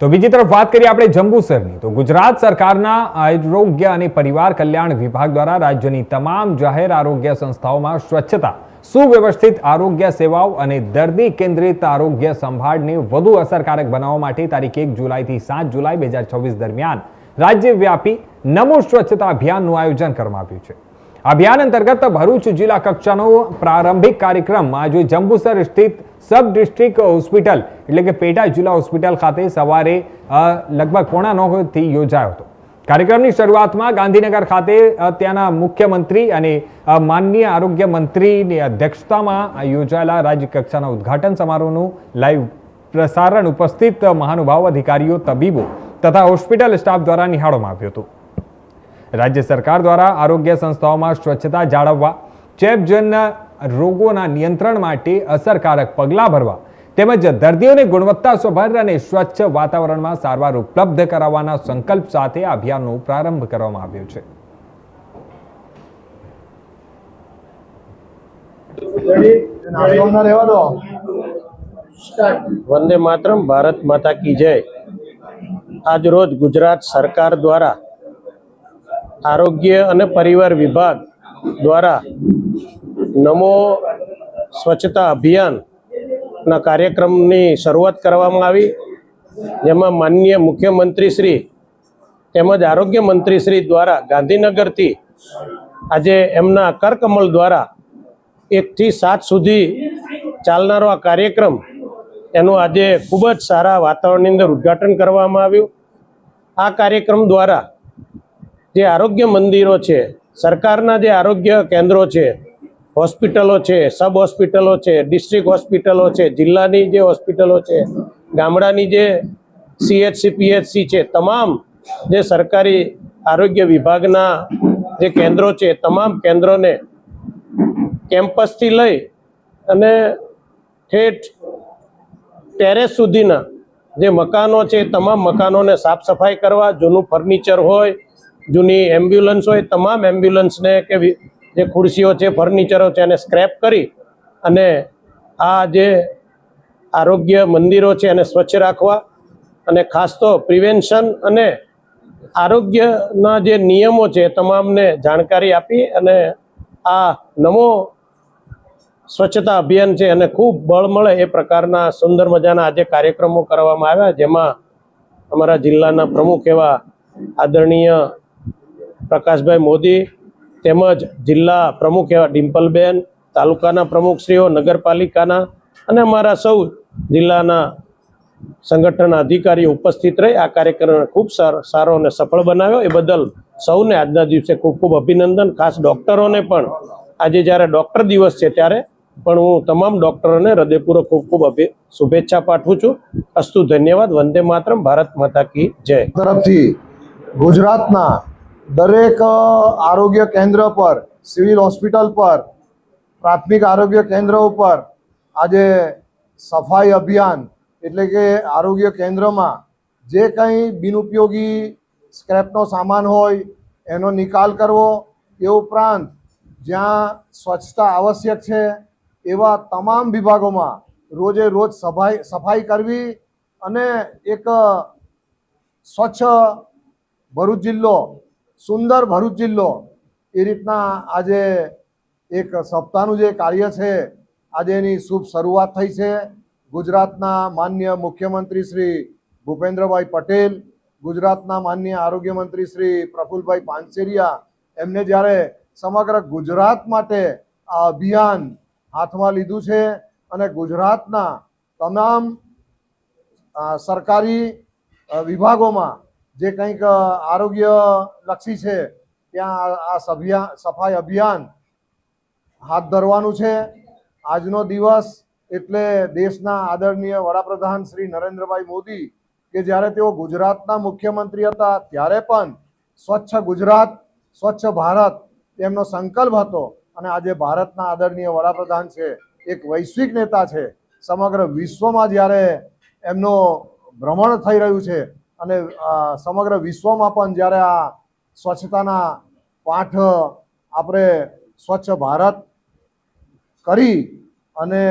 તો બીજી તરફ વાત કરીએ આપણે જંબુસરની, તો ગુજરાત સરકારના આરોગ્ય અને પરિવાર કલ્યાણ વિભાગ દ્વારા રાજ્યની તમામ જાહેર આરોગ્ય સંસ્થાઓમાં સ્વચ્છતા, સુવ્યવસ્થિત આરોગ્ય સેવાઓ અને દર્દી કેન્દ્રિત આરોગ્ય સંભાળને વધુ અસરકારક બનાવવા માટે તારીખ 1 જુલાઈથી 7 જુલાઈ 2024 દરમિયાન રાજ્યવ્યાપી નમો સ્વચ્છતા અભિયાનનું આયોજન કરવામાં આવ્યું છે। અભિયાન અંતર્ગત ભરૂચ જિલ્લા કક્ષાનો પ્રારંભિક કાર્યક્રમ આજે જંબુસર સ્થિત सब डिस्ट्रिक्ट હોસ્પિટલ એટલે કે પેટા જિલ્લા હોસ્પિટલ ખાતે સવારે લગભગ 8:45 થી યોજાયો હતો। કાર્યક્રમની શરૂઆતમાં ગાંધીનગર ખાતે ત્યાંના મુખ્યમંત્રી અને માનનીય આરોગ્ય મંત્રીની અધ્યક્ષતામાં યોજાયેલા રાજ્ય કક્ષાના ઉદ્ઘાટન સમારોહનું લાઈવ પ્રસારણ ઉપસ્થિત મહાનુભાવ અધિકારીઓ, તબીબો તથા હોસ્પિટલ સ્ટાફ દ્વારા નિહાળવામાં આવ્યું હતું। રાજ્ય સરકાર દ્વારા આરોગ્ય સંસ્થાઓમાં સ્વચ્છતા જાળવવા, ચેપજન્ય રોગોના નિયંત્રણ માટે અસરકારક પગલાં ભરવા તેમજ દર્દીઓને ગુણવત્તાસભર અને સ્વચ્છ વાતાવરણમાં સારવાર ઉપલબ્ધ કરાવવાના સંકલ્પ સાથે આ અભિયાનનો પ્રારંભ કરવામાં આવ્યો છે। वंदे मातरम, भारत माता की जय। आज रोज गुजरात सरकार द्वारा आरोग्य અને પરિવાર વિભાગ દ્વારા નમો સ્વચ્છતા અભિયાનના કાર્યક્રમની શરૂઆત કરવામાં આવી, જેમાં માનનીય મુખ્યમંત્રી શ્રી તેમજ આરોગ્ય મંત્રી શ્રી દ્વારા ગાંધીનગરથી આજે એમના કરકમલ દ્વારા 1 થી 7 સુધી ચાલનારો આ કાર્યક્રમ એનું આજે ખૂબ જ સારા વાતાવરણની અંદર ઉદ્ઘાટન કરવામાં આવ્યું। આ કાર્યક્રમ દ્વારા જે આરોગ્ય મંદિરો છે, સરકારના જે આરોગ્ય કેન્દ્રો છે, હોસ્પિટલો છે, સબ હોસ્પિટલો છે, ડિસ્ટ્રિક્ટ હોસ્પિટલો છે, જિલ્લાની જે હોસ્પિટલો છે, ગામડાની જે CHC PHC છે, તમામ જે સરકારી આરોગ્ય વિભાગના જે કેન્દ્રો છે, તમામ કેન્દ્રોને કેમ્પસથી લઈ અને ઠેઠ ટેરેસ સુધીના જે મકાનો છે, તમામ મકાનોને સાફ સફાઈ કરવા, જૂનું ફર્નિચર હોય, જૂની એમ્બ્યુલન્સ હોય, તમામ એમ્બ્યુલન્સને કે જે ખુરશીઓ છે, ફર્નિચરો છે, એને સ્ક્રેપ કરી અને આ જે આરોગ્ય મંદિરો છે એને સ્વચ્છ રાખવા અને ખાસ તો પ્રિવેન્શન અને આરોગ્યના જે નિયમો છે તમામને જાણકારી આપી અને આ નમો સ્વચ્છતા અભિયાન છે અને ખૂબ બળ મળે એ પ્રકારના સુંદર મજાના આજે કાર્યક્રમો કરવામાં આવ્યા, જેમાં અમારા જિલ્લાના પ્રમુખ એવા આદરણીય પ્રકાશભાઈ મોદી તેમજ જિલ્લા પ્રમુખ એવા ડિમ્પલબેન, તાલુકાના પ્રમુખશ્રીઓ, નગરપાલિકાના અને અમારા સૌ જિલ્લાના સંગઠનના અધિકારીઓ ઉપસ્થિત રહી આ કાર્યક્રમને ખૂબ સારો અને સફળ બનાવ્યો। એ બદલ સૌને આજના દિવસે ખૂબ ખૂબ અભિનંદન। ખાસ ડૉક્ટરોને પણ આજે જ્યારે ડૉક્ટર દિવસ છે ત્યારે પણ હું તમામ ડૉક્ટરોને હૃદયપૂર્વક ખૂબ ખૂબ શુભેચ્છા પાઠવું છું। અસ્તુ, ધન્યવાદ। વંદે માતરમ, ભારત માતા કી જય। તરફથી ગુજરાતના દરેક આરોગ્ય કેન્દ્ર પર, સિવિલ હોસ્પિટલ પર, પ્રાથમિક આરોગ્ય કેન્દ્ર ઉપર આજે સફાઈ અભિયાન એટલે કે આરોગ્ય કેન્દ્રમાં જે કંઈ બિનઉપયોગી સ્ક્રેપનો સામાન હોય એનો નિકાલ કરવો, એ ઉપરાંત જ્યાં સ્વચ્છતા આવશ્યક છે એવા તમામ વિભાગોમાં રોજે રોજ સફાઈ કરવી અને એક સ્વચ્છ ભરૂચ જિલ્લો, સુંદર ભરૂચ જિલ્લો એ રીતના આજે એક સપ્તાહનું જે કાર્ય છે આજે એની શુભ શરૂઆત થઈ છે। ગુજરાતના માનનીય મુખ્યમંત્રી શ્રી ભૂપેન્દ્રભાઈ પટેલ, ગુજરાતના માનનીય આરોગ્ય મંત્રી શ્રી પ્રફુલભાઈ પાનસેરિયા એમને જ્યારે સમગ્ર ગુજરાત માટે આ અભિયાન હાથમાં લીધું છે અને ગુજરાતના તમામ સરકારી વિભાગોમાં જે કંઈક આરોગ્યલક્ષી છે ત્યાં આ સફાઈ અભિયાન હાથ ધરવાનું છે। આજનો દિવસ એટલે દેશના આદરણીય વડાપ્રધાન શ્રી નરેન્દ્રભાઈ મોદી કે જ્યારે તેઓ ગુજરાતના મુખ્યમંત્રી હતા ત્યારે પણ સ્વચ્છ ગુજરાત, સ્વચ્છ ભારત તેમનો સંકલ્પ હતો અને આજે ભારતના આદરણીય વડાપ્રધાન છે, એક વૈશ્વિક નેતા છે। સમગ્ર વિશ્વમાં જ્યારે એમનો ભ્રમણ થઈ રહ્યું છે અને સમગ્ર વિશ્વમાં પણ જ્યારે આ સ્વચ્છતાના પાઠ આપણે સ્વચ્છ ભારત કરી અને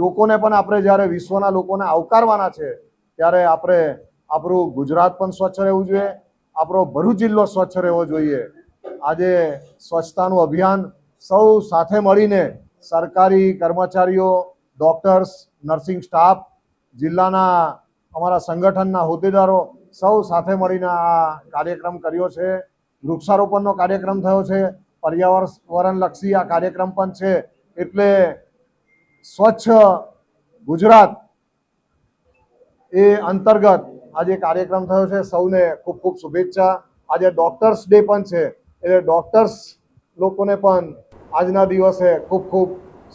લોકોને પણ આપણે જ્યારે વિશ્વના લોકોને આવકારવાના છે ત્યારે આપણે આપણું ગુજરાત પણ સ્વચ્છ રહેવું જોઈએ, આપણો ભરૂચ જિલ્લો સ્વચ્છ રહેવો જોઈએ. આજે સ્વચ્છતાનું અભિયાન સૌ સાથે મળીને સરકારી કર્મચારીઓ, ડૉક્ટર્સ, નર્સિંગ સ્ટાફ, જિલ્લાના અમારા સંગઠનના હોદ્દેદારો સૌ સાથે મળીને આ કાર્યક્રમ કર્યો છે. વૃક્ષારોપણનો કાર્યક્રમ થયો છે, પર્યાવરણલક્ષી આ કાર્યક્રમ પણ છે. એટલે સ્વચ્છ ગુજરાત એ અંતર્ગત આજે કાર્યક્રમ થયો છે. સૌને ખૂબ ખૂબ શુભેચ્છા. આજે ડૉક્ટર્સ ડે પણ છે એટલે ડૉક્ટર્સ લોકોને પણ આજના દિવસે ખૂબ ખૂબ